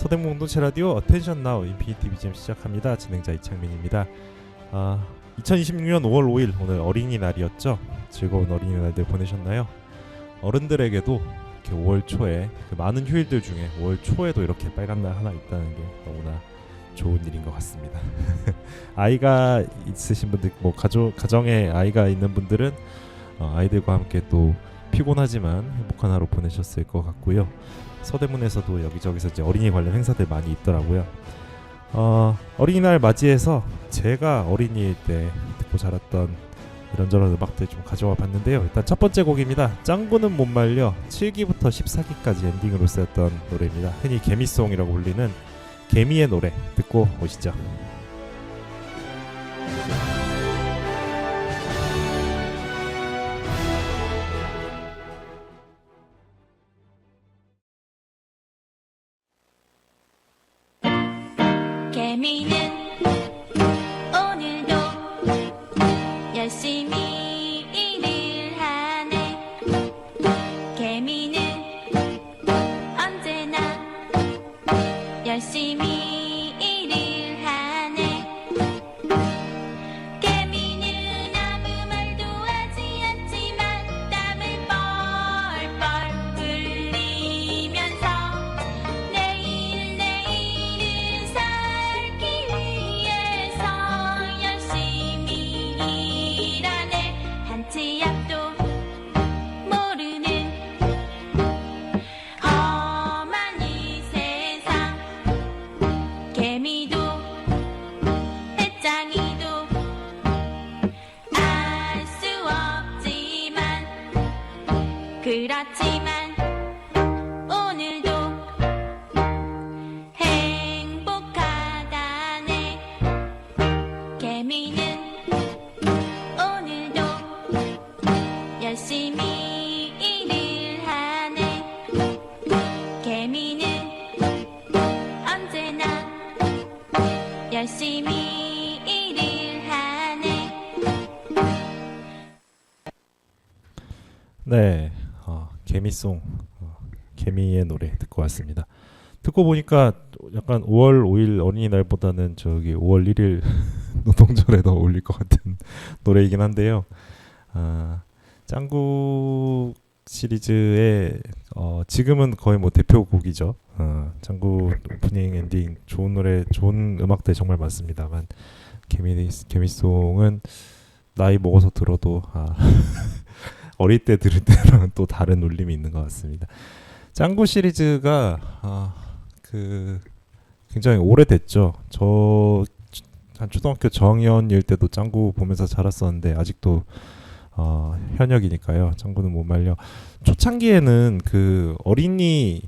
서대문 공동체 라디오 어텐션 나우 인피니티 BGM 시작합니다. 진행자 이창민입니다. 2026년 5월 5일 오늘 어린이날이었죠. 즐거운 어린이날들 보내셨나요? 어른들에게도 이렇게 5월 초에 그 많은 휴일들 중에 5월 초에도 이렇게 빨간 날 하나 있다는 게 너무나 좋은 일인 것 같습니다. 아이가 있으신 분들, 뭐 가정에 아이가 있는 분들은 아이들과 함께 또 피곤하지만 행복한 하루 보내셨을 것 같고요. 서대문에서도 여기저기서 이제 어린이 관련 행사들 많이 있더라고요. 어린이날 맞이해서 제가 어린이일 때 듣고 자랐던 이런저런 음악들 좀 가져와 봤는데요. 일단 첫 번째 곡입니다. 짱구는 못 말려 7기부터 14기까지 엔딩으로 쓰였던 노래입니다. 흔히 개미송이라고 불리는 개미의 노래 듣고 오시죠. 개미는 오늘도 열심히 일을 하네. 개미는 언제나 열심히 일을 하네. 개미는 아무 말도 하지 않지만 땀을 뻘뻘 흘리면서 내일은 살기 위해서 열심히 일하네. 한치 앞도 모르는 험한 이 세상. 개미도 해짱이도 알 수 없지만 그렇지만 오늘도 행복하다네. 개미는 오늘도 열심히 일을 하네. 개미는 언제나 열심히 일을 하네. 네, 개미송, 개미의 노래 듣고 왔습니다. 듣고 보니까 약간 5월 5일 어린이날보다는 저기 5월 1일 노동절에 더 어울릴 것 같은 노래이긴 한데요. 짱구 시리즈의 지금은 거의 뭐 대표곡이죠. 짱구 오프닝 엔딩 좋은 노래, 좋은 음악들 정말 많습니다만 개미송은 나이 먹어서 들어도 어릴 때 들을 때랑 또 다른 울림이 있는 것 같습니다. 짱구 시리즈가 굉장히 오래됐죠. 저 한 초등학교 저학년일 때도 짱구 보면서 자랐었는데 아직도 현역이니까요. 짱구는 못 말려. 초창기에는 어린이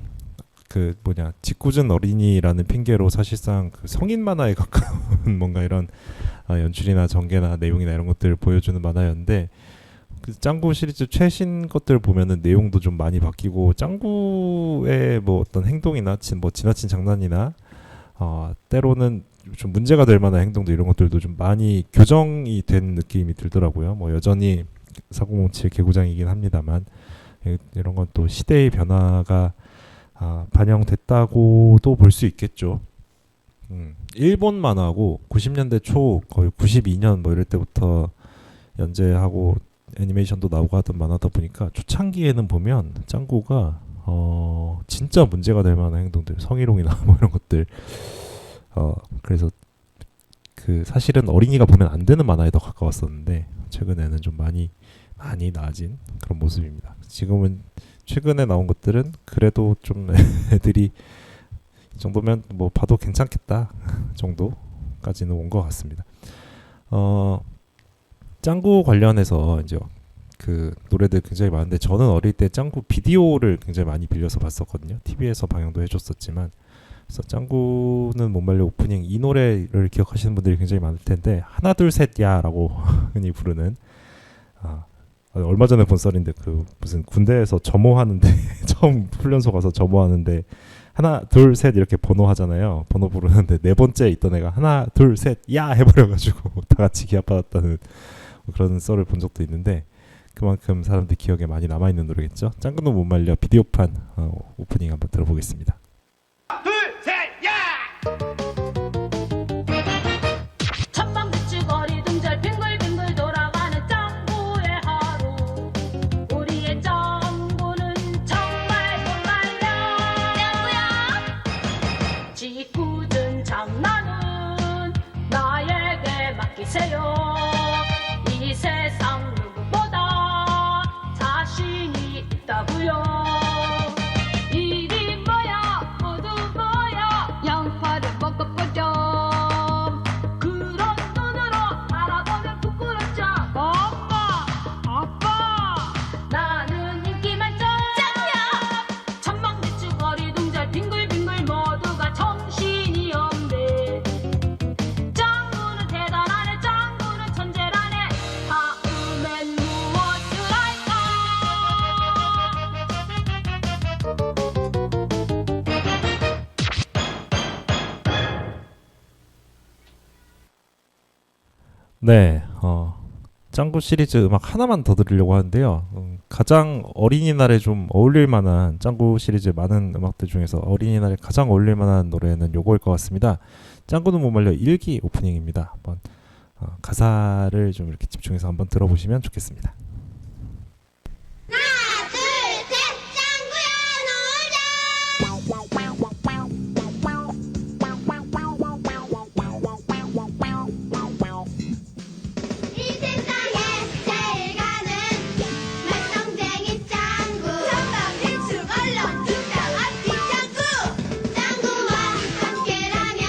짓궂은 어린이라는 핑계로 사실상 성인 만화에 가까운 뭔가 이런 연출이나 전개나 내용이나 이런 것들을 보여주는 만화였는데 짱구 시리즈 최신 것들 보면은 내용도 좀 많이 바뀌고 짱구의 뭐 어떤 행동이나 지나친 장난이나 때로는 좀 문제가 될 만한 행동도 이런 것들도 좀 많이 교정이 된 느낌이 들더라고요. 뭐 여전히 4007 개구장이긴 합니다만 이런 건 또 시대의 변화가 반영됐다고도 볼 수 있겠죠. 일본 만화고 90년대 초 거의 92년 뭐 이럴 때부터 연재하고 애니메이션도 나오고 하던 만화다 보니까 초창기에는 보면 짱구가 진짜 문제가 될 만한 행동들, 성희롱이나 뭐 이런 것들 그래서 사실은 어린이가 보면 안 되는 만화에 더 가까웠었는데 최근에는 좀 많이 나아진 그런 모습입니다. 지금은 최근에 나온 것들은 그래도 좀 애들이 이 정도면 뭐 봐도 괜찮겠다 정도까지는 온 것 같습니다. 짱구 관련해서 이제 노래들 굉장히 많은데 저는 어릴 때 짱구 비디오를 굉장히 많이 빌려서 봤었거든요. TV에서 방영도 해줬었지만 그래서 짱구는 못 말려 오프닝 이 노래를 기억하시는 분들이 굉장히 많을 텐데 하나 둘 셋 야라고 흔히 부르는 얼마 전에 본 썰인데 무슨 군대에서 점호하는데 처음 훈련소 가서 점호하는데 하나 둘 셋 이렇게 번호 하잖아요. 번호 부르는데 네 번째 있던 애가 하나 둘 셋 야 해버려가지고 다 같이 기합받았다는 그런 썰을 본 적도 있는데 그만큼 사람들 기억에 많이 남아있는 노래겠죠. 짱구는 못 말려 비디오판 오프닝 한번 들어보겠습니다. 둘, 셋! 네, 짱구 시리즈 음악 하나만 더 들으려고 하는데요. 가장 어린이날에 좀 어울릴 만한 짱구 시리즈 많은 음악들 중에서 어린이날에 가장 어울릴 만한 노래는 요거일 것 같습니다. 짱구는 못 말려 1기 오프닝입니다. 한번 가사를 좀 이렇게 집중해서 한번 들어보시면 좋겠습니다. 하나 둘셋 짱구야 놀자. 이 세상에 제일 가는 말썽쟁이 짱구. 전방지축 얼렁 두장 앞뒤 짱구. 짱구와 함께라면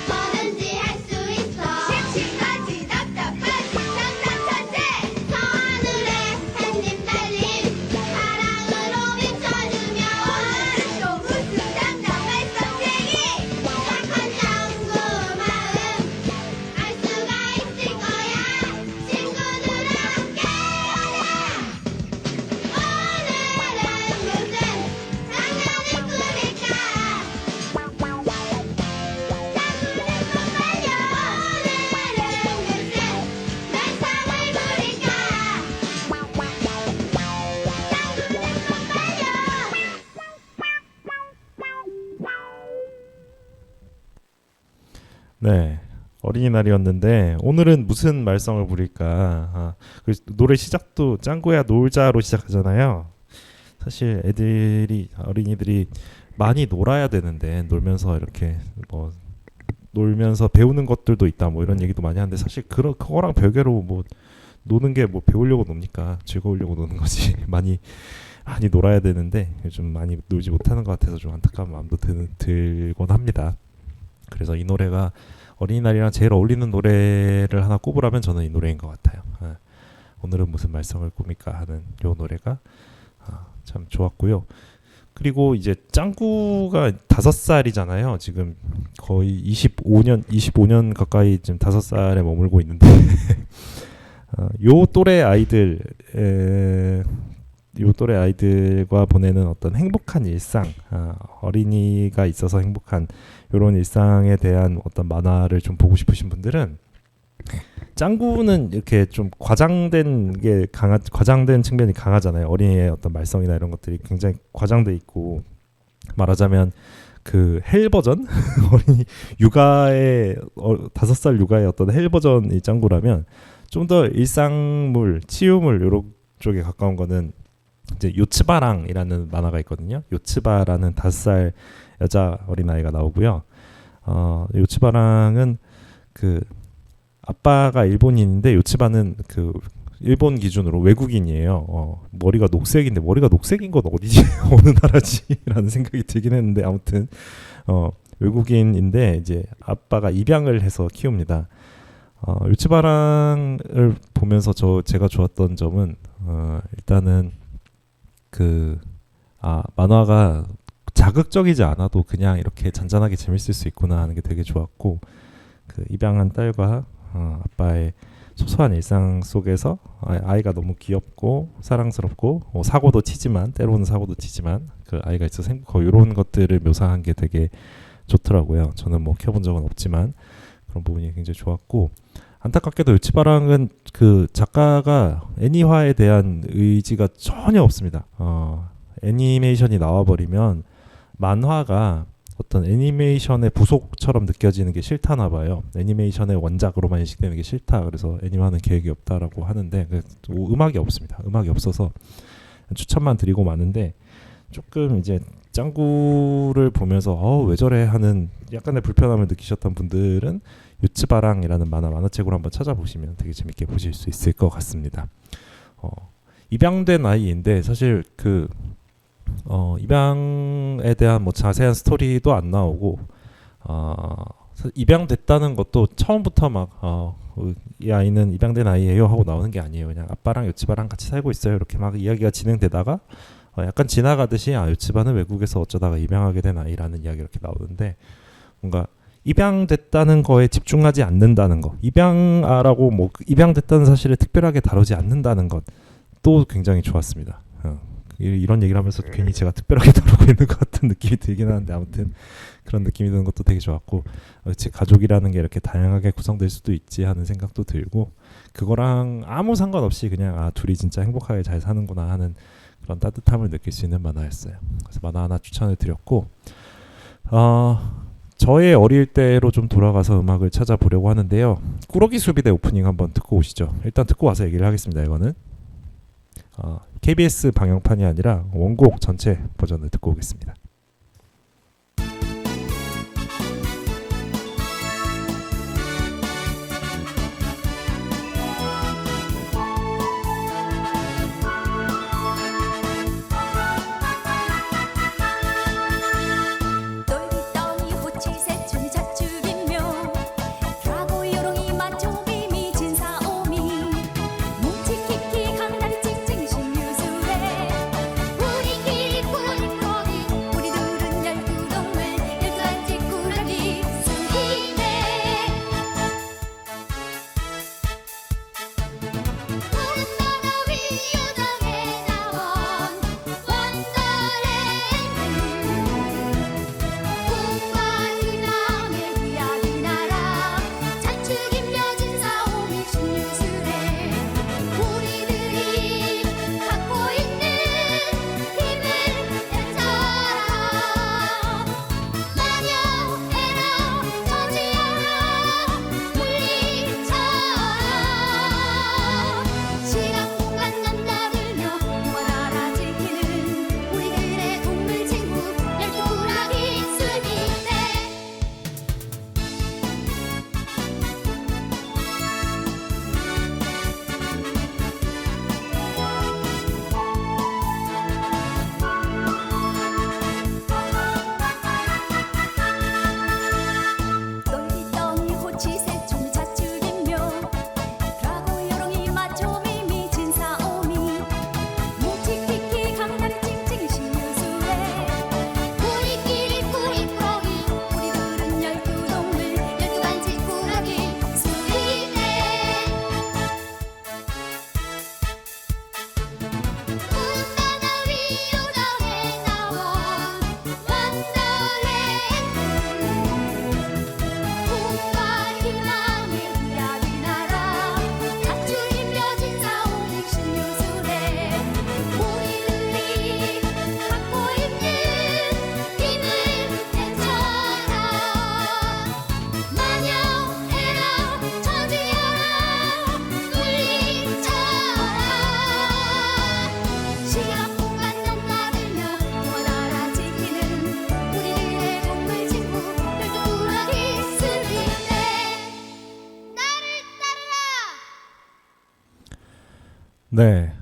뭐든지 할 수 있어. 심심하지 답답하지 상상천재. 저 하늘에 한입 달린 사랑으로 비춰주며 오늘은 또 무슨 장난 말썽쟁이. 착한 짱구 마음 알 수가 있을 거야. 친구들아 함께하자. 오늘은 무슨 장난을 꾸밀까. 짱구는 못 말려. 오늘은 무슨 말썽을 부릴까. 짱구는 못 말려. 네, 어린이날이었는데 오늘은 무슨 말썽을 부릴까? 노래 시작도 짱구야 놀자로 시작하잖아요. 사실 어린이들이 많이 놀아야 되는데 놀면서 이렇게 뭐 놀면서 배우는 것들도 있다 뭐 이런 얘기도 많이 하는데 사실 그거랑 별개로 뭐 노는 게 뭐 배우려고 놉니까? 즐거우려고 노는 거지. 많이 놀아야 되는데 요즘 많이 놀지 못하는 것 같아서 좀 안타까운 마음도 들곤 합니다. 그래서 이 노래가 어린이날이랑 제일 어울리는 노래를 하나 꼽으라면 저는 이 노래인 것 같아요. 오늘은 무슨 말썽을 꾸밀까 하는 이 노래가 참 좋았고요. 그리고 이제 짱구가 5살이잖아요. 지금 거의 25년 가까이 지금 5살에 머물고 있는데 요 또래 아이들과 보내는 어떤 행복한 일상, 어린이가 있어서 행복한 이런 일상에 대한 어떤 만화를 좀 보고 싶으신 분들은 짱구는 이렇게 좀 과장된 측면이 강하잖아요. 어린이의 어떤 말썽이나 이런 것들이 굉장히 과장돼 있고 말하자면 그 헬 버전 어린이 육아의 5살 육아의 어떤 헬 버전이 짱구라면 좀 더 일상물, 치유물 이런 쪽에 가까운 거는 이제 요츠바랑이라는 만화가 있거든요. 요츠바라는 5살 여자 어린아이가 나오고요. 요츠바랑은 그 아빠가 일본인인데 요츠바는 그 일본 기준으로 외국인이에요. 머리가 녹색인데 머리가 녹색인 건 어디지? 어느 나라지? 라는 생각이 들긴 했는데 아무튼 외국인인데 이제 아빠가 입양을 해서 키웁니다. 요츠바랑을 보면서 제가 좋았던 점은 일단은 만화가 자극적이지 않아도 그냥 이렇게 잔잔하게 재밌을 수 있구나 하는 게 되게 좋았고 그 입양한 딸과 아빠의 소소한 일상 속에서 아이가 너무 귀엽고 사랑스럽고 때로는 사고도 치지만 그 아이가 있어서 행복하고 이런 것들을 묘사한 게 되게 좋더라고요. 저는 뭐 키워본 적은 없지만 그런 부분이 굉장히 좋았고 안타깝게도 요치바랑은 그 작가가 애니화에 대한 의지가 전혀 없습니다. 애니메이션이 나와버리면 만화가 어떤 애니메이션의 부속처럼 느껴지는 게 싫다나 봐요. 애니메이션의 원작으로만 인식되는 게 싫다. 그래서 애니화는 계획이 없다라고 하는데 음악이 없습니다. 음악이 없어서 추천만 드리고 마는데 조금 이제 짱구를 보면서 왜 저래 하는 약간의 불편함을 느끼셨던 분들은 요츠바랑이라는 만화책으로 한번 찾아보시면 되게 재밌게 보실 수 있을 것 같습니다. 입양된 아이인데 사실 그 입양에 대한 뭐 자세한 스토리도 안 나오고 입양됐다는 것도 처음부터 막 이 아이는 입양된 아이예요 하고 나오는 게 아니에요. 그냥 아빠랑 요츠바랑 같이 살고 있어요. 이렇게 막 이야기가 진행되다가 약간 지나가듯이 요츠바는 외국에서 어쩌다가 입양하게 된 아이라는 이야기 이렇게 나오는데 뭔가 입양됐다는 거에 집중하지 않는다는 거, 입양아라고 뭐 입양됐다는 사실을 특별하게 다루지 않는다는 것도 굉장히 좋았습니다. 이런 얘기를 하면서 괜히 제가 특별하게 다루고 있는 것 같은 느낌이 들긴 하는데 아무튼 그런 느낌이 드는 것도 되게 좋았고 제 가족이라는 게 이렇게 다양하게 구성될 수도 있지 하는 생각도 들고 그거랑 아무 상관없이 그냥 둘이 진짜 행복하게 잘 사는구나 하는 그런 따뜻함을 느낄 수 있는 만화였어요. 그래서 만화 하나 추천을 드렸고 저의 어릴 때로 좀 돌아가서 음악을 찾아보려고 하는데요. 꾸러기 수비대 오프닝 한번 듣고 오시죠. 일단 듣고 와서 얘기를 하겠습니다. 이거는 KBS 방영판이 아니라 원곡 전체 버전을 듣고 오겠습니다. 네,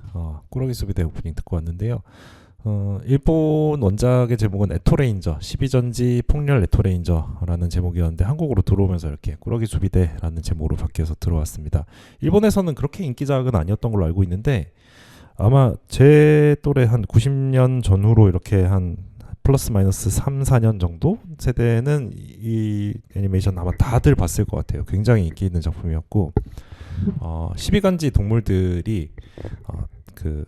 꾸러기 수비대 오프닝 듣고 왔는데요. 일본 원작의 제목은 에토레인저 12전지 폭렬 에토레인저라는 제목이었는데 한국으로 들어오면서 이렇게 꾸러기 수비대라는 제목으로 바뀌어서 들어왔습니다. 일본에서는 그렇게 인기작은 아니었던 걸로 알고 있는데 아마 제 또래 한 90년 전후로 이렇게 한 플러스 마이너스 3, 4년 정도 세대는 이 애니메이션 아마 다들 봤을 것 같아요. 굉장히 인기 있는 작품이었고 12간지 동물들이 그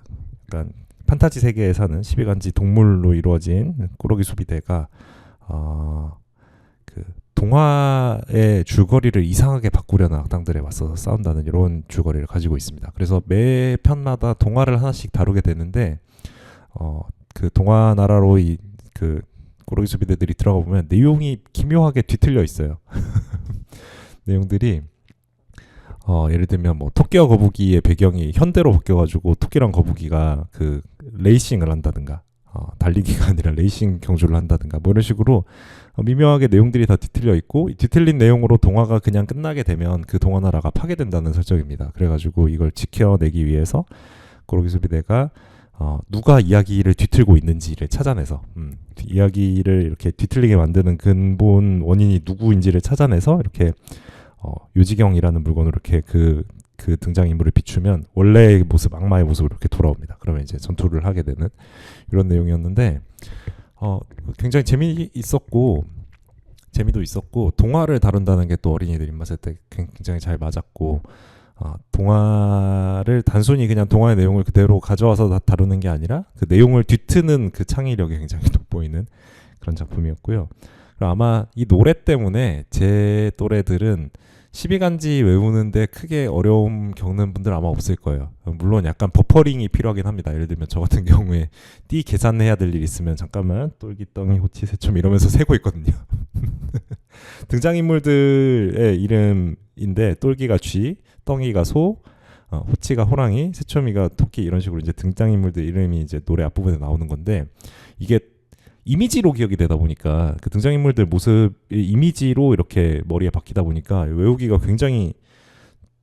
약간 판타지 세계에 사는 12간지 동물로 이루어진 꾸러기 수비대가 그 동화의 줄거리를 이상하게 바꾸려는 악당들에 맞서서 싸운다는 이런 줄거리를 가지고 있습니다. 그래서 매 편마다 동화를 하나씩 다루게 되는데 그 동화 나라로 그 꾸러기 수비대들이 들어가 보면 내용이 기묘하게 뒤틀려 있어요. 내용들이 예를 들면 뭐 토끼와 거북이의 배경이 현대로 바뀌어가지고 토끼랑 거북이가 그 레이싱을 한다든가 달리기가 아니라 레이싱 경주를 한다든가 뭐 이런 식으로 미묘하게 내용들이 다 뒤틀려 있고 이 뒤틀린 내용으로 동화가 그냥 끝나게 되면 그 동화 나라가 파괴된다는 설정입니다. 그래가지고 이걸 지켜내기 위해서 꾸러기 수비대가 누가 이야기를 뒤틀고 있는지를 찾아내서 이야기를 이렇게 뒤틀리게 만드는 근본 원인이 누구인지를 찾아내서 이렇게 요지경이라는 물건으로 이렇게 그 등장인물을 비추면 원래의 모습, 악마의 모습으로 이렇게 돌아옵니다. 그러면 이제 전투를 하게 되는 이런 내용이었는데 굉장히 재미도 있었고 동화를 다룬다는 게 또 어린이들 입맛에 굉장히 잘 맞았고 동화를 단순히 그냥 동화의 내용을 그대로 가져와서 다루는 게 아니라 그 내용을 뒤트는 그 창의력이 굉장히 돋보이는 그런 작품이었고요. 그리고 아마 이 노래 때문에 제 또래들은 12간지 외우는데 크게 어려움 겪는 분들 아마 없을 거예요. 물론 약간 버퍼링이 필요하긴 합니다. 예를 들면 저 같은 경우에 띠 계산해야 될 일 있으면 잠깐만 똘기덩이 호치 새춤 이러면서 세고 있거든요. 등장인물들의 이름인데 똘기가 쥐, 덩이가 소, 호치가 호랑이, 새초미가 토끼 이런 식으로 이제 등장인물들 이름이 이제 노래 앞부분에 나오는 건데 이게 이미지로 기억이 되다 보니까 그 등장인물들 모습이 이미지로 이렇게 머리에 박히다 보니까 외우기가 굉장히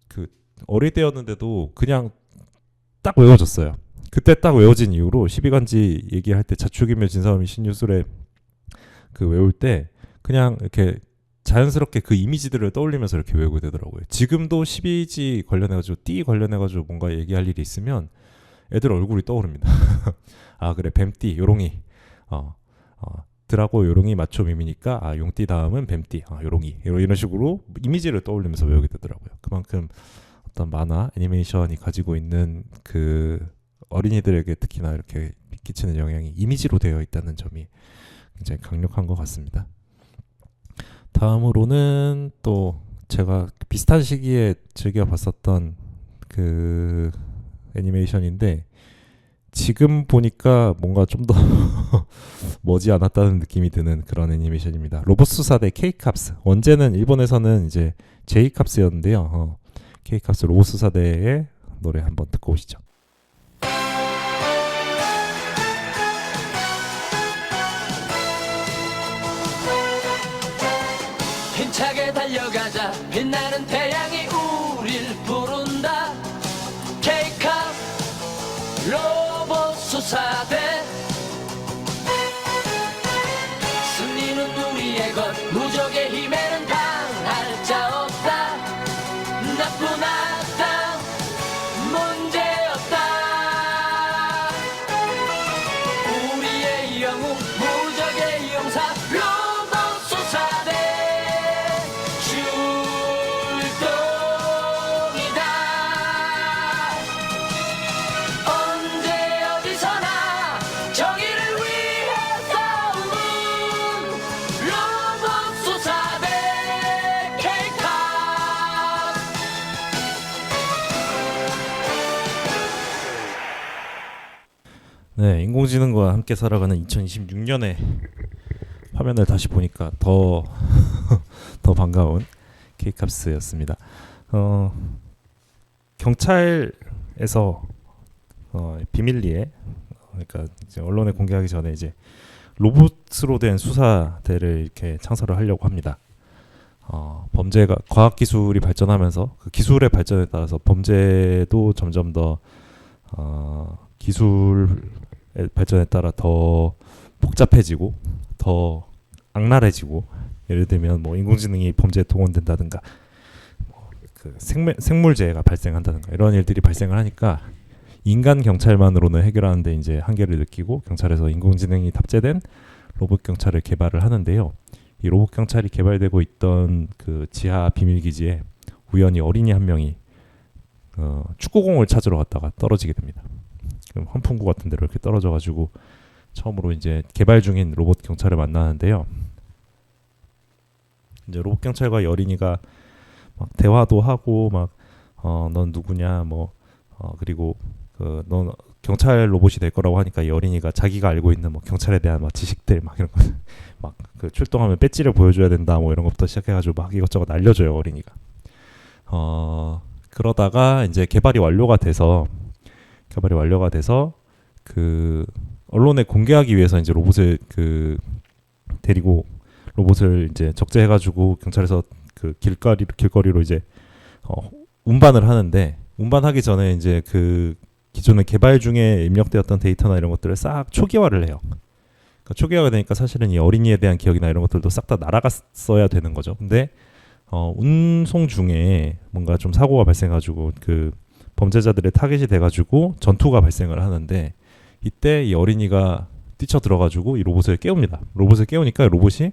그 어릴 때였는데도 그냥 딱 외워졌어요. 그때 딱 외워진 이후로 12간지 얘기할 때 자축이며 진사오미 신유술에 그 외울 때 그냥 이렇게 자연스럽게 그 이미지들을 떠올리면서 이렇게 외우게 되더라고요. 지금도 12지 관련해가지고 띠 관련해가지고 뭔가 얘기할 일이 있으면 애들 얼굴이 떠오릅니다. 아 그래 뱀띠 요롱이 드라고 요롱이 마초 밈이니까 용띠 다음은 뱀띠 요롱이 이런 식으로 이미지를 떠올리면서 외우게 되더라고요. 그만큼 어떤 만화 애니메이션이 가지고 있는 그 어린이들에게 특히나 이렇게 끼치는 영향이 이미지로 되어 있다는 점이 굉장히 강력한 것 같습니다. 다음으로는 또 제가 비슷한 시기에 즐겨 봤었던 그 애니메이션인데 지금 보니까 뭔가 좀 더 머지 않았다는 느낌이 드는 그런 애니메이션입니다. 로봇수사대 K캅스. 원제는 일본에서는 이제 J캅스였는데요. K캅스 로봇수사대의 노래 한번 듣고 오시죠. 힘차게 달려가자 빛나는 태양이 우릴 부른다 K캅 로봇 수사대 승리는 우리의 것 무적의 힘에는 당할 자 없다 나쁜 악당 문제 없다 우리의 영웅 무적의 용사 로봇 수사대 출동이다 언제 어디서나 정의를 위해 싸우는 로봇 수사대 K캅 네, 인공지능과 함께 살아가는 2026년에 화면을 다시 보니까 더 반가운 K캅스였습니다. 경찰에서 비밀리에 그러니까 이제 언론에 공개하기 전에 이제 로봇으로 된 수사대를 이렇게 창설을 하려고 합니다. 범죄가 과학 기술이 발전하면서 그 기술의 발전에 따라서 범죄도 점점 더 기술의 발전에 따라 더 복잡해지고 더 악랄해지고 예를 들면 뭐 인공지능이 범죄에 동원된다든가 그 생물재해가 발생한다든가 이런 일들이 발생을 하니까 인간 경찰만으로는 해결하는데 이제 한계를 느끼고 경찰에서 인공지능이 탑재된 로봇 경찰을 개발을 하는데요. 이 로봇 경찰이 개발되고 있던 그 지하 비밀 기지에 우연히 어린이 한 명이 축구공을 찾으러 갔다가 떨어지게 됩니다. 그럼 환풍구 같은 데로 이렇게 떨어져가지고 처음으로 이제 개발 중인 로봇 경찰을 만나는데요. 이제 로봇 경찰과 이 어린이가 막 대화도 하고 막 넌 누구냐 뭐 그리고 그 넌 경찰 로봇이 될 거라고 하니까 이 어린이가 자기가 알고 있는 뭐 경찰에 대한 막 지식들 막 이런 거 막 그 출동하면 배지를 보여줘야 된다 뭐 이런 것부터 시작해가지고 막 이것저것 알려줘요 어린이가. 그러다가 이제 개발이 완료가 돼서 그 언론에 공개하기 위해서 이제 로봇을 그 데리고 로봇을 이제 적재해가지고 경찰에서 그 길거리로 이제 운반을 하는데 운반하기 전에 이제 그 기존에 개발 중에 입력되었던 데이터나 이런 것들을 싹 초기화를 해요. 그러니까 초기화가 되니까 사실은 이 어린이에 대한 기억이나 이런 것들도 싹 다 날아갔어야 되는 거죠. 근데 운송 중에 뭔가 좀 사고가 발생해가지고 그 범죄자들의 타겟이 돼가지고 전투가 발생을 하는데 이때 이 어린이가 뛰쳐 들어가지고 이 로봇을 깨웁니다. 로봇을 깨우니까 로봇이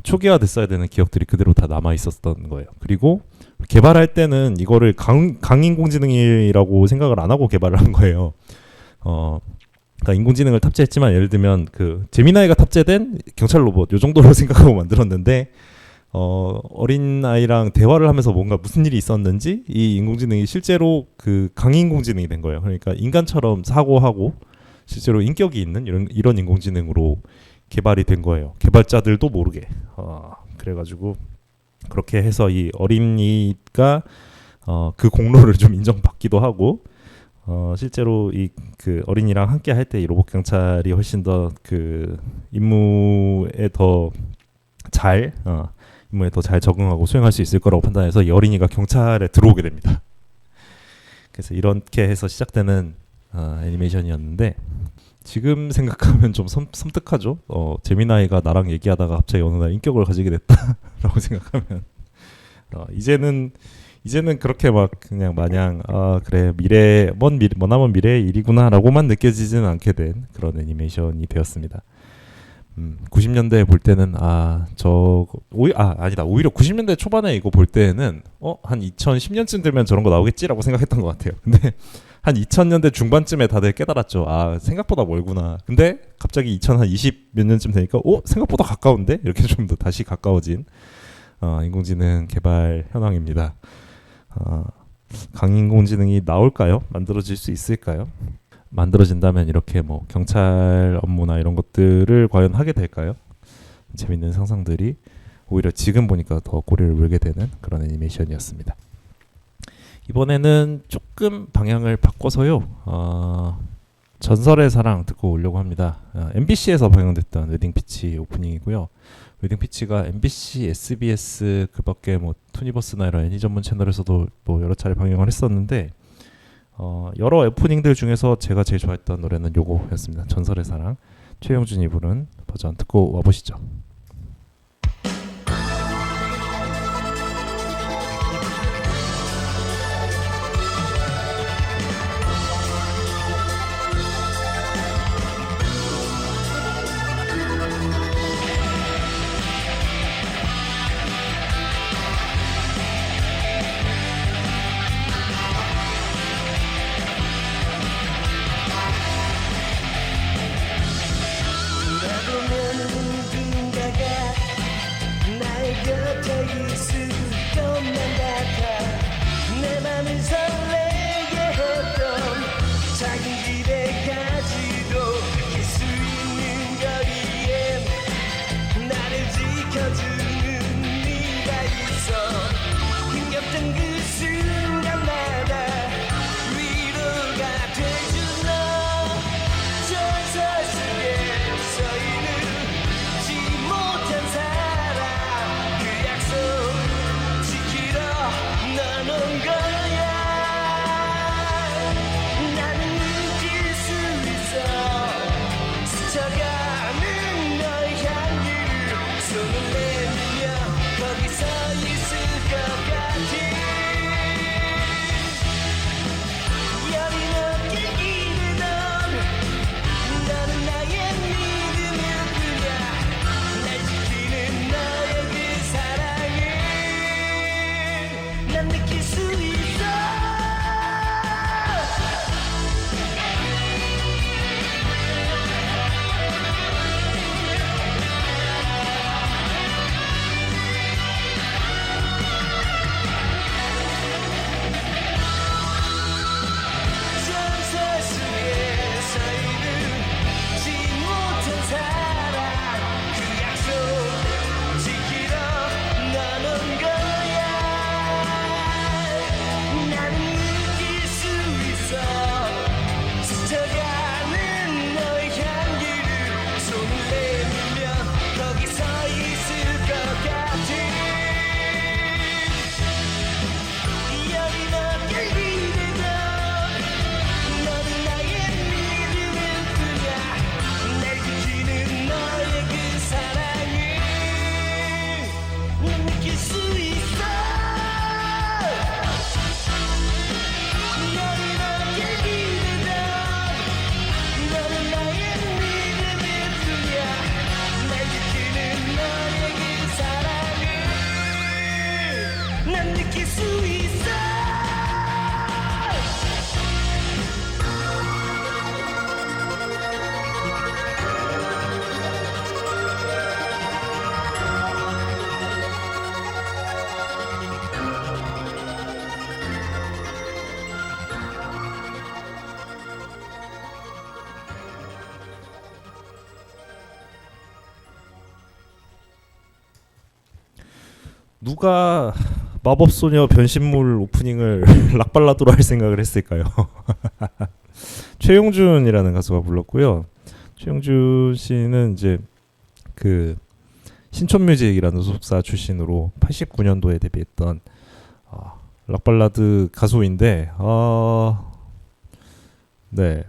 초기화됐어야 되는 기억들이 그대로 다 남아 있었던 거예요. 그리고 개발할 때는 이거를 강인공지능이라고 생각을 안 하고 개발을 한 거예요. 그러니까 인공지능을 탑재했지만 예를 들면 그 제미나이가 탑재된 경찰 로봇 요 정도로 생각하고 만들었는데 어린 아이랑 대화를 하면서 뭔가 무슨 일이 있었는지 이 인공지능이 실제로 그 강인공지능이 된 거예요. 그러니까 인간처럼 사고하고 실제로 인격이 있는 이런 인공지능으로 개발이 된 거예요. 개발자들도 모르게. 그래가지고 그렇게 해서 이 어린이가 그 공로를 좀 인정받기도 하고 실제로 이 그 어린이랑 함께 할 때 이 로봇 경찰이 훨씬 더 그 임무에 더 잘 적응하고 수행할 수 있을 거라고 판단해서 이 어린이가 경찰에 들어오게 됩니다. 그래서 이렇게 해서 시작되는 애니메이션이었는데 지금 생각하면 좀 섬뜩하죠. 제미나이가 나랑 얘기하다가 갑자기 어느 날 인격을 가지게 됐다라고 생각하면 이제는 그렇게 막 그냥 마냥 그래 머나먼 미래의 일이구나라고만 느껴지지는 않게 된 그런 애니메이션이 되었습니다. 90년대에 볼 때는 오히려 90년대 초반에 이거 볼 때는 한 2010년쯤 되면 저런 거 나오겠지라고 생각했던 것 같아요. 근데 한 2000년대 중반쯤에 다들 깨달았죠. 생각보다 멀구나. 근데 갑자기 2020 몇 년쯤 되니까 생각보다 가까운데? 이렇게 좀 더 다시 가까워진 인공지능 개발 현황입니다. 강인공지능이 나올까요? 만들어질 수 있을까요? 만들어진다면 이렇게 뭐 경찰 업무나 이런 것들을 과연 하게 될까요? 재밌는 상상들이 오히려 지금 보니까 더 고개를 물게 되는 그런 애니메이션이었습니다. 이번에는 조금 방향을 바꿔서요. 전설의 사랑 듣고 오려고 합니다. MBC에서 방영됐던 웨딩 피치 오프닝이고요. 웨딩 피치가 MBC, SBS 그밖에 뭐 투니버스나 이런 애니 전문 채널에서도 뭐 여러 차례 방영을 했었는데 여러 오프닝들 중에서 제가 제일 좋아했던 노래는 요거였습니다. 전설의 사랑 최용준이 부른 버전 듣고 와보시죠. 거야. 누가 마법소녀 변신물 오프닝을 락발라드로 할 생각을 했을까요? 최용준이라는 가수가 불렀고요. 최용준 씨는 이제 그 신촌뮤직이라는 소속사 출신으로 89년도에 데뷔했던 락발라드 가수인데 네,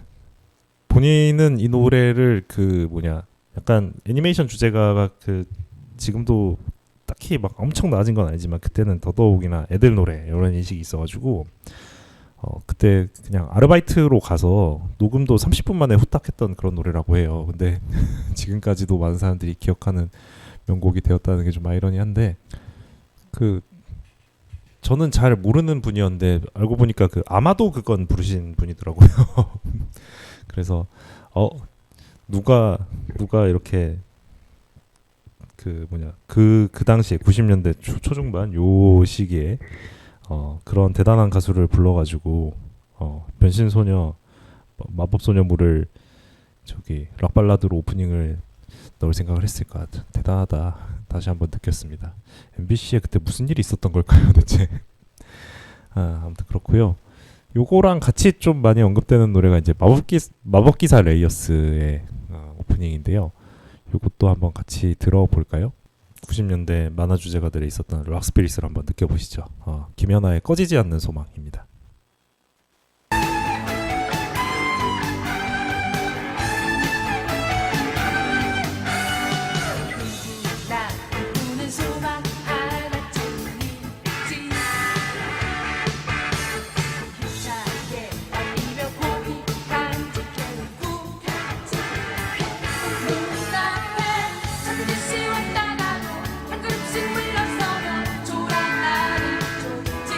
본인은 이 노래를 그 뭐냐 약간 애니메이션 주제가가 그 지금도 딱히 막 엄청 나아진 건 아니지만 그때는 더더욱이나 애들 노래 이런 인식이 있어가지고 그때 그냥 아르바이트로 가서 녹음도 30분 만에 후딱 했던 그런 노래라고 해요. 근데 지금까지도 많은 사람들이 기억하는 명곡이 되었다는 게 좀 아이러니한데 그 저는 잘 모르는 분이었는데 알고 보니까 그 아마도 그건 부르신 분이더라고요. 그래서 누가 이렇게 그 뭐냐 그 당시에 90년대 초중반 요 시기에 그런 대단한 가수를 불러가지고 변신소녀 마법소녀물을 저기 락발라드로 오프닝을 넣을 생각을 했을까. 대단하다 다시 한번 느꼈습니다. MBC에 그때 무슨 일이 있었던 걸까요 대체. 아무튼 그렇고요. 요거랑 같이 좀 많이 언급되는 노래가 이제 마법기사 레이어스의 오프닝인데요. 요것도 한번 같이 들어볼까요? 90년대 만화 주제가들에 있었던 락스피릿을 한번 느껴보시죠. 김연아의 꺼지지 않는 소망입니다. 나오는 소망 하나쯤이지 힘차게 달리며 고이 간직해온 꿈 눈앞에 자그릇이 왔다가도 한 걸음씩 물러서며 초라한 나를 쫓지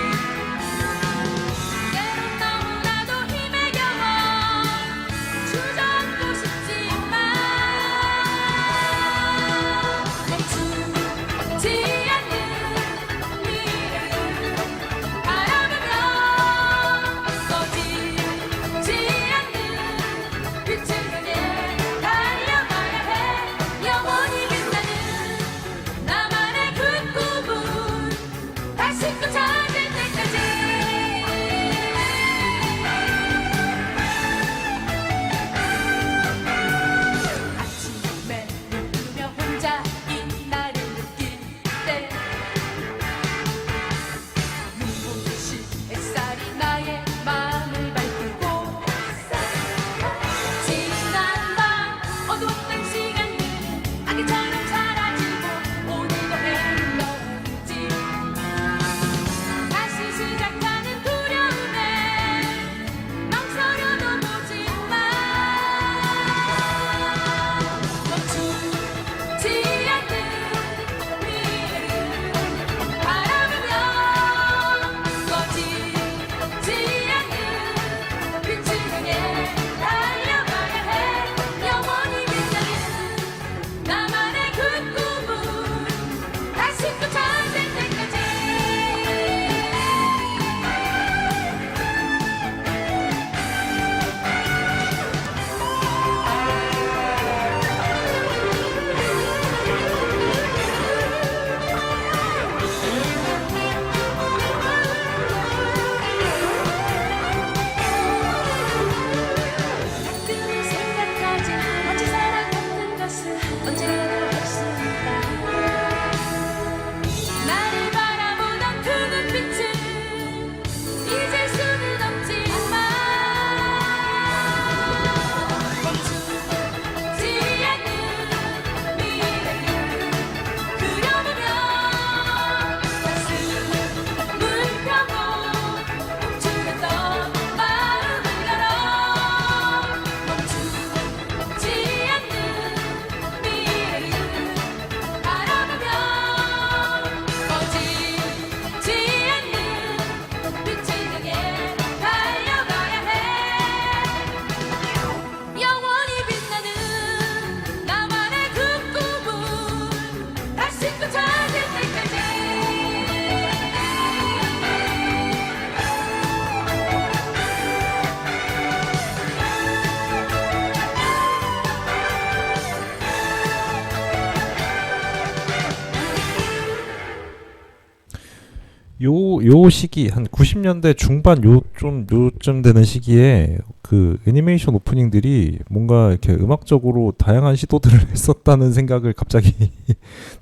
요 시기 한 90년대 중반 요쯤 되는 시기에 그 애니메이션 오프닝들이 뭔가 이렇게 음악적으로 다양한 시도들을 했었다는 생각을 갑자기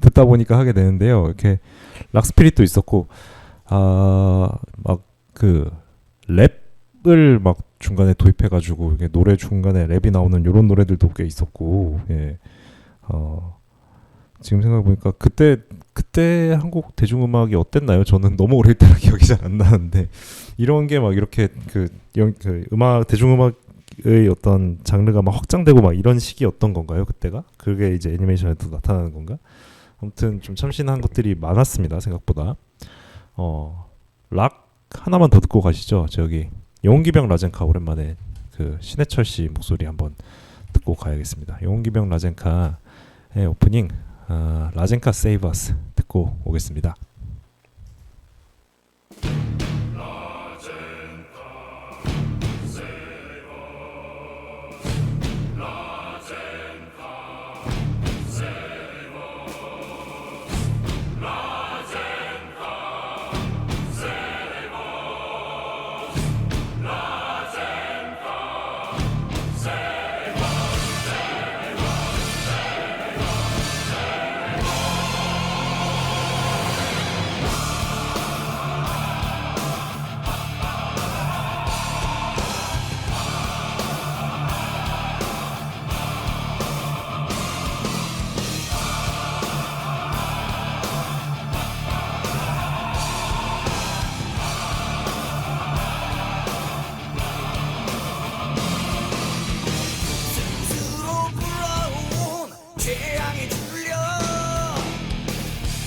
듣다 보니까 하게 되는데요. 이렇게 락스피릿도 있었고 막 그 랩을 막 중간에 도입해가지고 이게 노래 중간에 랩이 나오는 요런 노래들도 꽤 있었고, 예. 지금 생각해보니까 그때 한국 대중음악이 어땠나요? 저는 너무 오래됐다는 기억이 잘 안 나는데 이런 게 막 이렇게 그 음악 대중음악의 어떤 장르가 막 확장되고 막 이런 시기였던 건가요? 그때가? 그게 이제 애니메이션에도 나타나는 건가? 아무튼 좀 참신한 것들이 많았습니다. 생각보다. 락 하나만 더 듣고 가시죠. 저기 영웅기병 라젠카 오랜만에 그 신해철 씨 목소리 한번 듣고 가야겠습니다. 영웅기병 라젠카의 오프닝 라젠카 세이브 어스 듣고 오겠습니다. 스스로 불러온 재앙에 줄려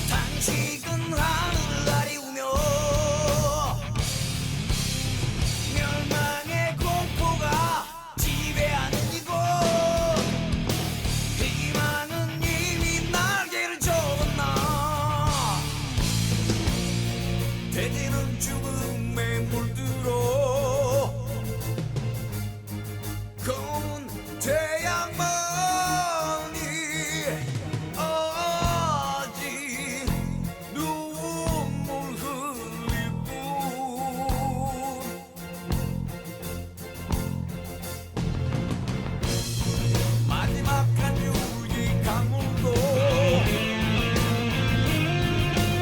단식은 하늘을 가리우며 멸망의 공포가 지배하는 이곳 희망은 이미 날개를 접었나 대지는 죽음에 물들어 검은 태양만이 아직 눈물 흘릴 뿐 마지막 한 줄기 강물도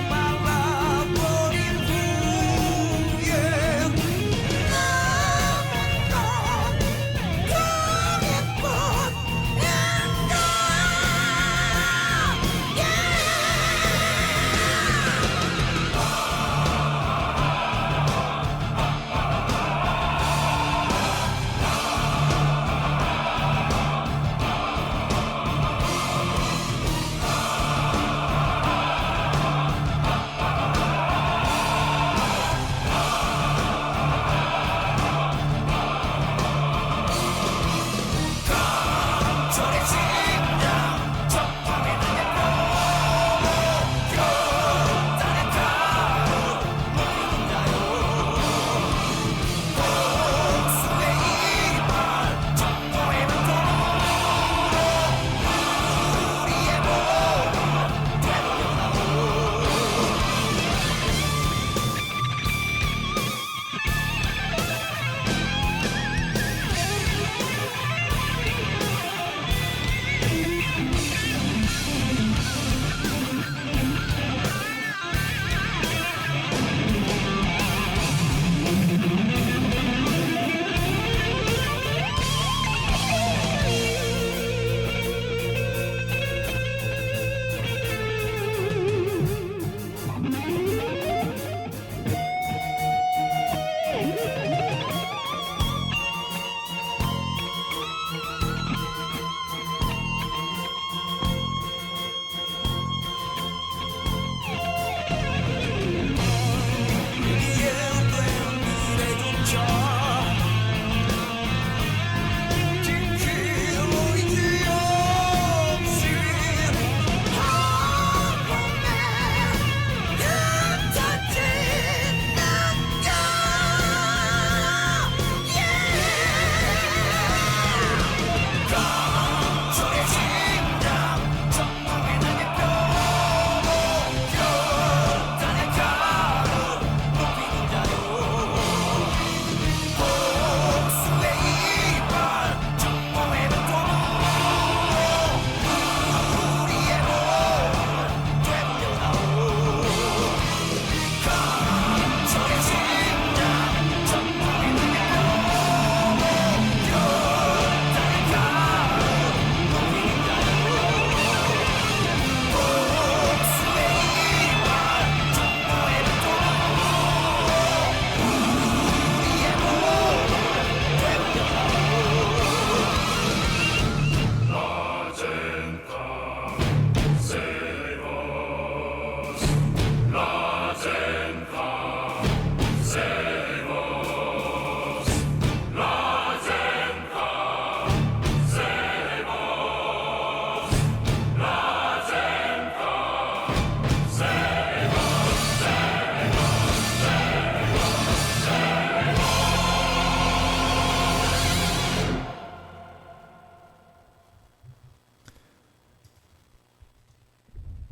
말라버린 후에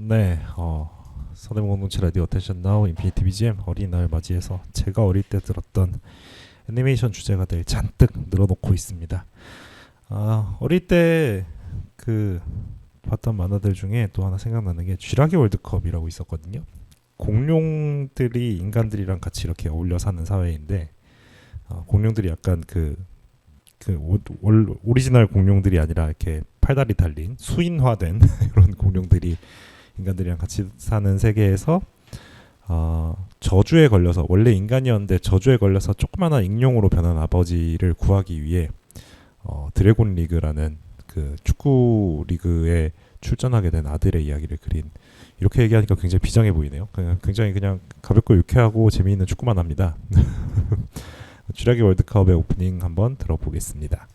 네, 서대문 공동체 라디오 어텐션 나우 인피니티 BGM 어린이날 맞이해서 제가 어릴 때 들었던 애니메이션 주제가들 잔뜩 늘어놓고 있습니다. 어릴 때 그 봤던 만화들 중에 또 하나 생각나는 게 쥐라기 월드컵이라고 있었거든요. 공룡들이 인간들이랑 같이 이렇게 어울려 사는 사회인데 공룡들이 약간 오리지널 공룡들이 아니라 이렇게 팔다리 달린 수인화된 이런 공룡들이 인간들이랑 같이 사는 세계에서 저주에 걸려서 원래 인간이었는데 저주에 걸려서 조그마한 익룡으로 변한 아버지를 구하기 위해 드래곤 리그라는 그 축구 리그에 출전하게 된 아들의 이야기를 그린, 이렇게 얘기하니까 굉장히 비장해 보이네요. 굉장히 그냥 가볍고 유쾌하고 재미있는 축구만 합니다. 쥐라기 월드컵의 오프닝 한번 들어보겠습니다.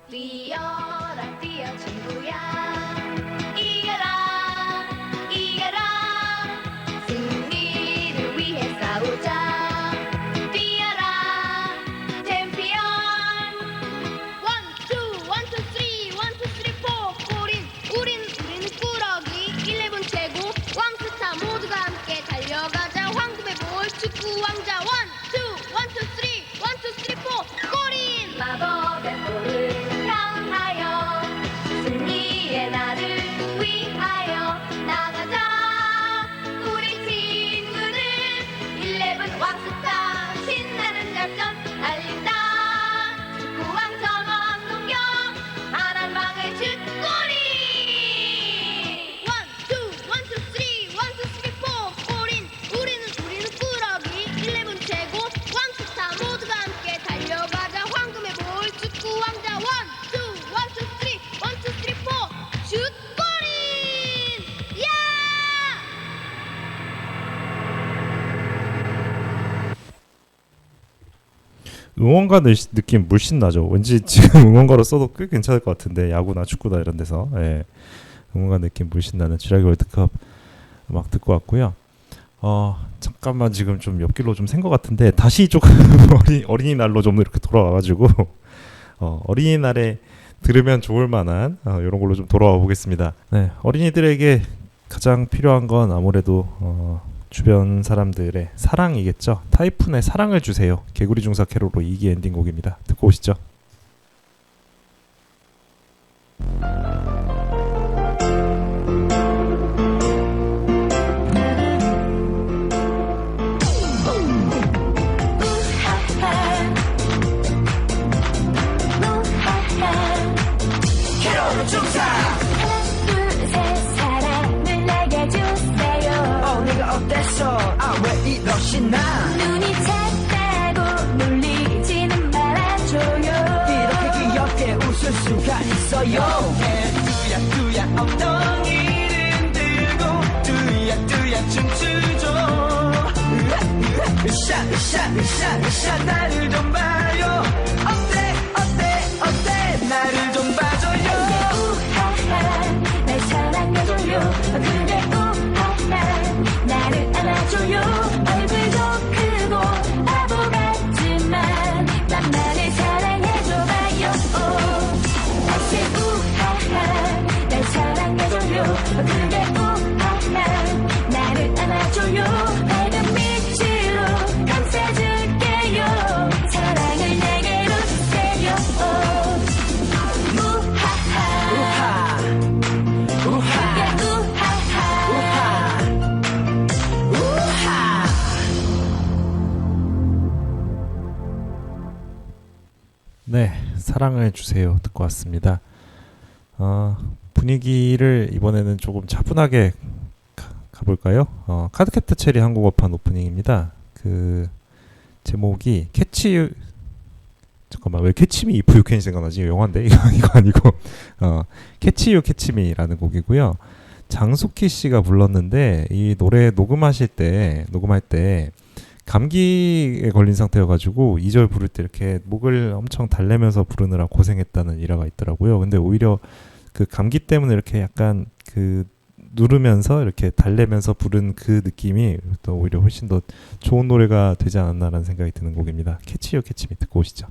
뛰어라 뛰어 친구야 이겨라 이겨라 승리를 위해 싸우자 뛰어라 챔피언 원투 원투 쓰리 원투 쓰리 포 우리는 꾸러기 11 최고 왕스타 모두가 함께 달려가자 황금의 볼 축구 왕자 원투 원투 쓰리 원투 쓰리 포 꼬린 마법의 볼을 향하여 승리의 날을 위하여 나가자 우리 친구들 11 왕스타 신나는 작전 달린다 축구왕 전원 공격 하나는 방을 슛골이 원투 쓰리 원투 쓰리 포 골인 우리는 꾸러기 11 최고 왕스타 모두가 함께 달려가자 황금의 볼 축구 왕자 원투 쓰리 포 슛골인 야! 응원가 느낌 물씬 나죠. 왠지 지금 응원가로 써도 꽤 괜찮을 것 같은데, 야구나 축구나 이런 데서 응원가 느낌 물씬 나는 쥐라기 월드컵 막 듣고 왔고요. 잠깐만 지금 좀 옆길로 좀 샌 것 같은데 다시 조금 어린이날로 좀 이렇게 돌아와가지고 어린이날에 들으면 좋을 만한 이런 걸로 좀 돌아와 보겠습니다. 네, 어린이들에게 가장 필요한 건 아무래도 주변 사람들의 사랑이겠죠. 타이푼의 사랑을 주세요. 개구리 중사 캐롤로 2기 엔딩곡입니다. 듣고 오시죠. 캐롤 중사 하나 둘셋 사랑을 내게 주세요 내가 어땠어 왜 이러시 나 눈이 작다고 놀리지는 말아줘요 이렇게 귀엽게 웃을 수가 있어요 뚜야 엉덩이를 들고 뚜야 춤추죠 으쌰 나를 좀 봐요 어때 나를 좀 봐줘요 우하하 날 사랑해줘요 그래 우하하 나를 안아줘요 얼굴도 크고 바보 같지만 난 나를 사랑해줘봐요 다시 우하하 날 사랑해줘요 그래 우하하 나를 안아줘요 밝은 빛으로 감싸줄게요 사랑을 내게로 주세요 우하하 우하 우하하 네, 사랑을 주세요 듣고 왔습니다. 분위기를 이번에는 조금 차분하게 가볼까요? 카드캡터 체리 한국어판 오프닝입니다. 그 제목이 캐치, 잠깐만 왜 캐치미 이프 유캔이 생각나지? 영화인데 이거 아니고 캐치 유 캐치미라는 곡이고요. 장숙희 씨가 불렀는데 이 노래 녹음할 때 감기에 걸린 상태여가지고 2절 부를 때 이렇게 목을 엄청 달래면서 부르느라 고생했다는 일화가 있더라고요. 근데 오히려 그 감기 때문에 이렇게 약간 그 누르면서 이렇게 달래면서 부른 그 느낌이 또 오히려 훨씬 더 좋은 노래가 되지 않았나라는 생각이 드는 곡입니다. 캐치요 캐치미 듣고 오시죠.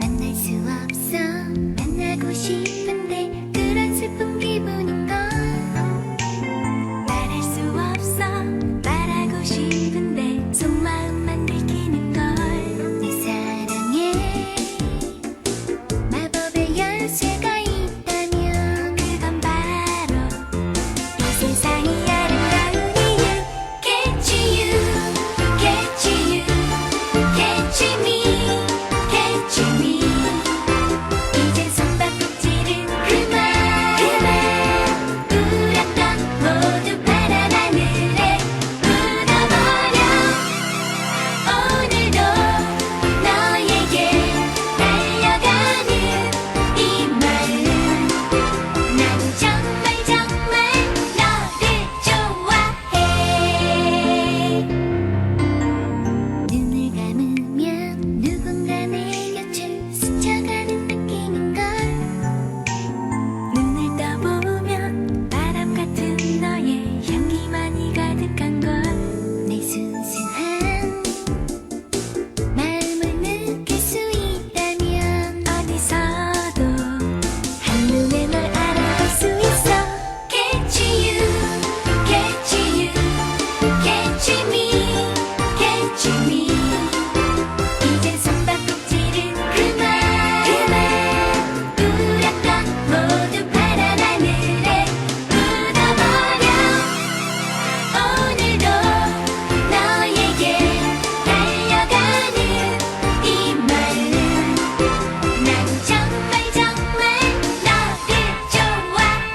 만날 수 없어 만나고 싶은데 그런 슬픈 기분인걸 말할 수 없어 말하고 싶은데 속마음만 들키는걸 내 사랑에 마법의 열쇠가 있다면 그건 바로 이 세상이 아름다운 이유 Catch you, catch you, catch me, catch me 이젠 숨바꼭질은 그만 울었던 모두 파란 하늘에 묻어버려 오늘도 너에게 달려가는 이 마음 난 정말 정말 너를 좋아해 눈을 감으면 누군가 내 곁을 스쳐가는 느낌인걸 눈을 떠보면 바람 같은 너의 향기만이 가득한걸 내 순수한 마음을 느낄 수 있다면 어디서도 한눈에 널 알아볼 수 있어 Catch you, catch you, catch me, catch me 이젠 숨바꼭질은 그만 울었던 모두 파란 하늘에 묻어버려 오늘도 너에게 달려가는 이 마음 난 정말 정말 너를 좋아해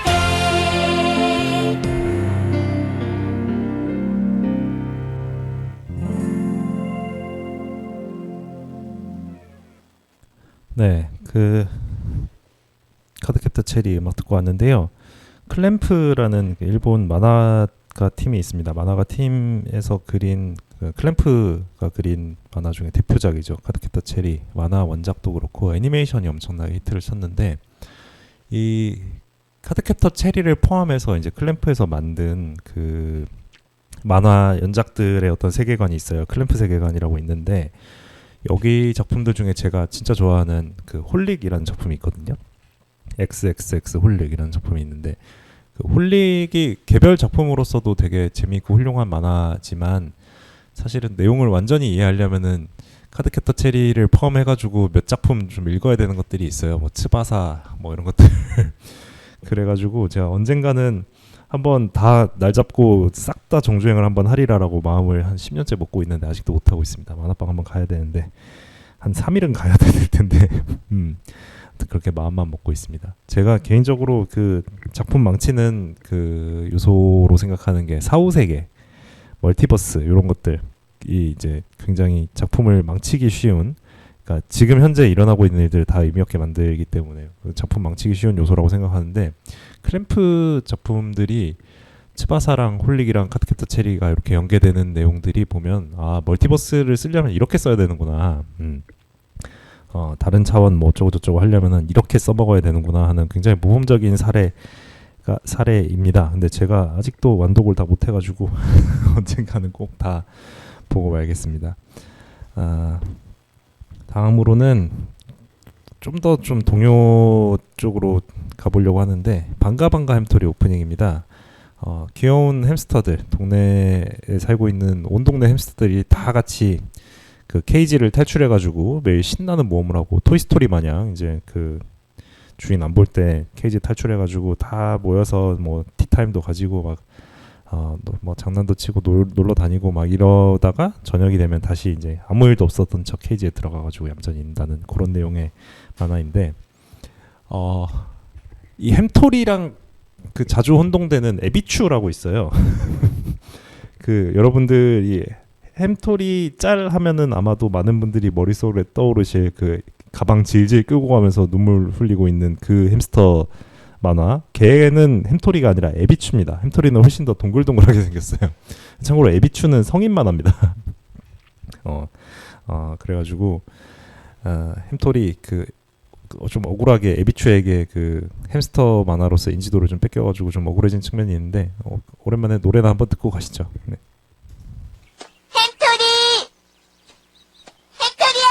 네, 그 카드캡터 체리 음악 듣고 왔는데요. 클램프라는 그 일본 만화가 팀이 있습니다. 만화가 팀에서 그린 그 클램프가 그린 만화 중에 대표작이죠. 카드캡터 체리 만화 원작도 그렇고 애니메이션이 엄청나게 히트를 쳤는데 이 카드캡터 체리를 포함해서 이제 클램프에서 만든 그 만화 연작들의 어떤 세계관이 있어요. 클램프 세계관이라고 있는데 여기 작품들 중에 제가 진짜 좋아하는 그 홀릭이라는 작품이 있거든요. XXX 홀릭이라는 작품이 있는데 그 홀릭이 개별 작품으로서도 되게 재미있고 훌륭한 만화지만 사실은 내용을 완전히 이해하려면은 카드캡터 체리를 포함해가지고 몇 작품 좀 읽어야 되는 것들이 있어요. 뭐 츠바사 뭐 이런 것들 그래가지고 제가 언젠가는 한번 다 날 잡고 싹 다 정주행을 한번 하리라라고 마음을 한 10년째 먹고 있는데 아직도 못하고 있습니다. 만화방 한번 가야 되는데 한 3일은 가야 될 텐데 그렇게 마음만 먹고 있습니다. 제가 개인적으로 그 작품 망치는 그 요소로 생각하는 게 사후세계, 멀티버스 이런 것들이 이제 굉장히 작품을 망치기 쉬운, 그러니까 지금 현재 일어나고 있는 일들을 다 의미 없게 만들기 때문에 그 작품 망치기 쉬운 요소라고 생각하는데 클램프 작품들이 츠바사랑 홀릭이랑 카드캡터 체리가 이렇게 연계되는 내용들이 보면 아 멀티버스를 쓰려면 이렇게 써야 되는구나. 다른 차원 뭐 어쩌고 저쩌고 하려면은 이렇게 써먹어야 되는구나 하는 굉장히 모범적인 사례입니다. 근데 제가 아직도 완독을 다 못해가지고 언젠가는 꼭 다 보고 말겠습니다. 다음으로는 좀 더 좀 동요 쪽으로 가보려고 하는데 반가반가 햄토리 오프닝입니다. 귀여운 햄스터들, 동네에 살고 있는 온 동네 햄스터들이 다 같이 그 케이지를 탈출해가지고 매일 신나는 모험을 하고 토이스토리 마냥 이제 그 주인 안 볼 때 케이지 탈출해가지고 다 모여서 뭐 티타임도 가지고 막 뭐 장난도 치고 놀러 다니고 막 이러다가 저녁이 되면 다시 이제 아무 일도 없었던 척 케이지에 들어가가지고 얌전히 있다는 그런 내용의 만화인데 이 햄토리랑 그 자주 혼동되는 에비추라고 있어요. 그 여러분들이 햄토리 짤 하면은 아마도 많은 분들이 머릿속에 떠오르실 그 가방 질질 끄고 가면서 눈물 흘리고 있는 그 햄스터 만화. 걔는 햄토리가 아니라 에비추입니다. 햄토리는 훨씬 더 동글동글하게 생겼어요. 참고로 에비추는 성인 만화입니다. 그래가지고 햄토리 좀 억울하게 에비추에게 그 햄스터 만화로서 인지도를 좀 뺏겨가지고 좀 억울해진 측면이 있는데 오랜만에 노래나 한번 듣고 가시죠. 네. 햄토리! 햄토리야!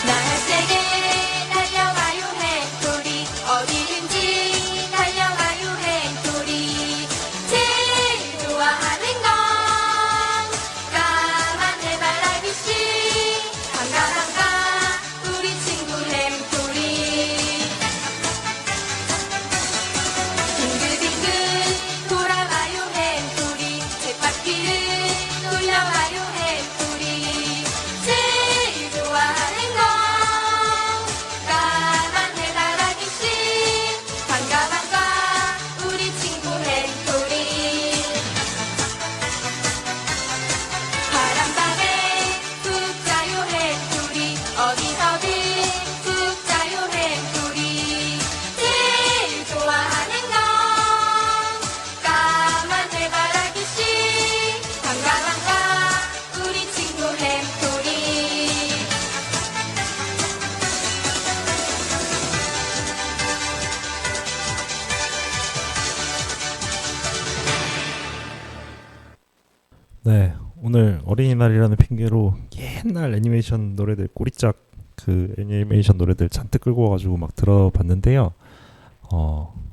나에게 달려와요 햄토리 어디든지 달려와요 햄토리 제일 좋아하는 건 까만 해바라기씨 반가 반가 우리 친구 햄토리 빙글빙글 돌아와요 햄토리 쳇바퀴를 돌려와요 햄토리 제일 좋아하는 건 까만 해바라기씨 반가 반가 우리 친구 햄토리 바람밤에 푹 자요 햄토리 어디서든 푹 자요 햄토리 제일 좋아하는 건 까만 해바라기씨 반가 반가 우리 친구 햄토리 네, 오늘 어린이날이라는 핑계로 옛날 애니메이션 노래들 꼬리짝 그 애니메이션 노래들 잔뜩 끌고 와가지고 막 들어봤는데요.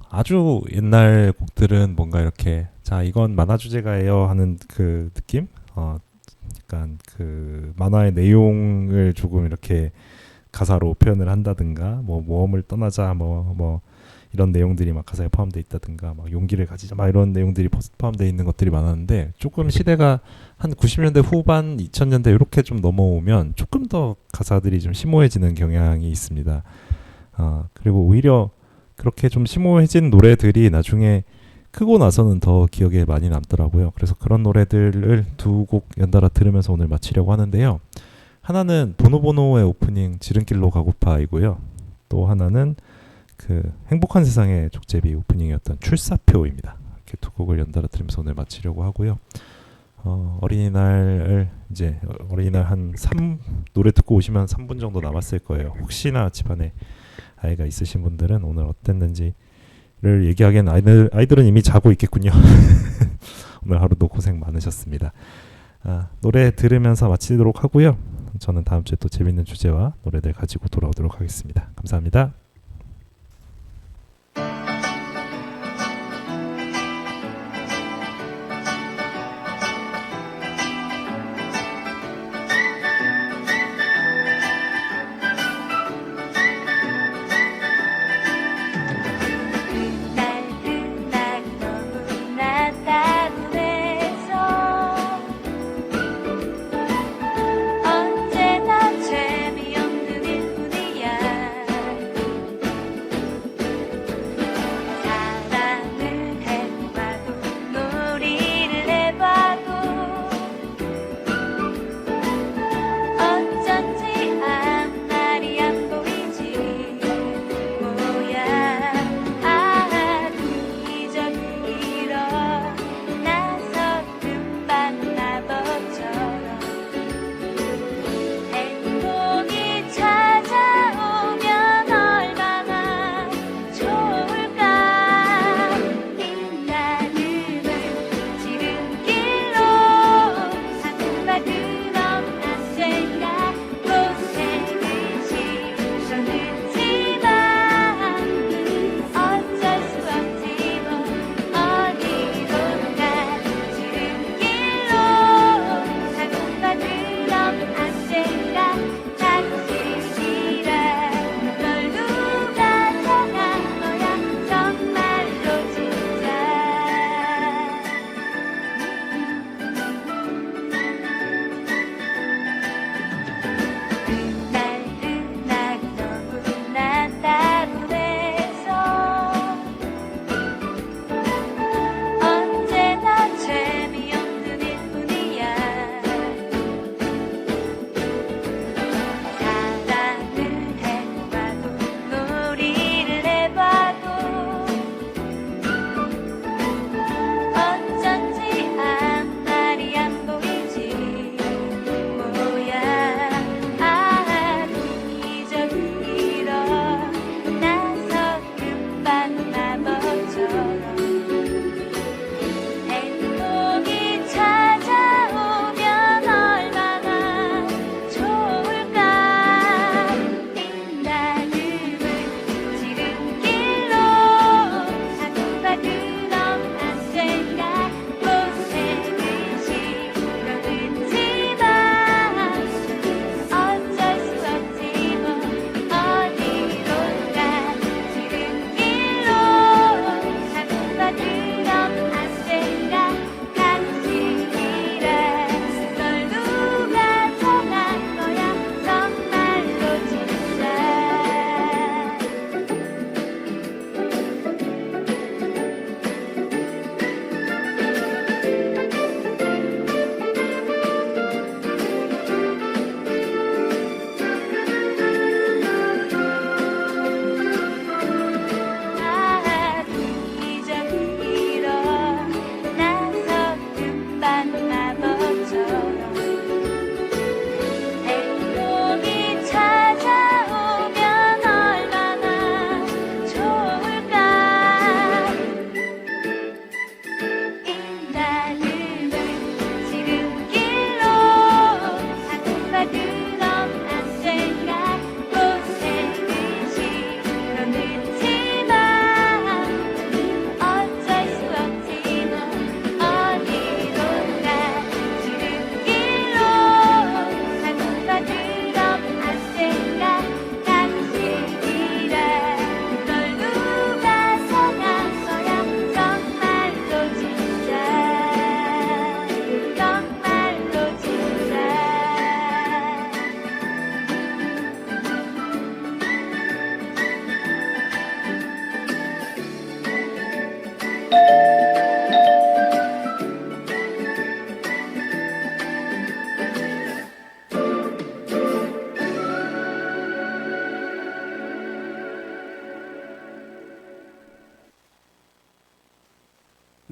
아주 옛날 곡들은 뭔가 이렇게 자 이건 만화 주제가예요 하는 그 느낌? 약간 그 만화의 내용을 조금 이렇게 가사로 표현을 한다든가 뭐 모험을 떠나자 뭐 이런 내용들이 막 가사에 포함되어 있다든가 막 용기를 가지자 막 이런 내용들이 포함되어 있는 것들이 많았는데 조금 시대가 한 90년대 후반 2000년대 이렇게 좀 넘어오면 조금 더 가사들이 좀 심오해지는 경향이 있습니다. 그리고 오히려 그렇게 좀 심오해진 노래들이 나중에 크고 나서는 더 기억에 많이 남더라고요. 그래서 그런 노래들을 두 곡 연달아 들으면서 오늘 마치려고 하는데요. 하나는 보노보노의 오프닝 지름길로 가고파이고요. 또 하나는 그 행복한 세상의 족제비 오프닝이었던 출사표입니다. 이렇게 두 곡을 연달아 들으면서 오늘 마치려고 하고요. 어린이날 한 노래 듣고 오시면 3분 정도 남았을 거예요. 혹시나 집안에 아이가 있으신 분들은 오늘 어땠는지를 얘기하기엔 아이들은 이미 자고 있겠군요. 오늘 하루도 고생 많으셨습니다. 노래 들으면서 마치도록 하고요. 저는 다음 주에 또 재밌는 주제와 노래들 가지고 돌아오도록 하겠습니다. 감사합니다. 그날 너무나 따분해서 언제나 재미없는 일뿐이야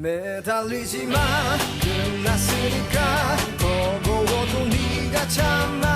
매달리지 마 끝났으니까 버거워도 네가 참아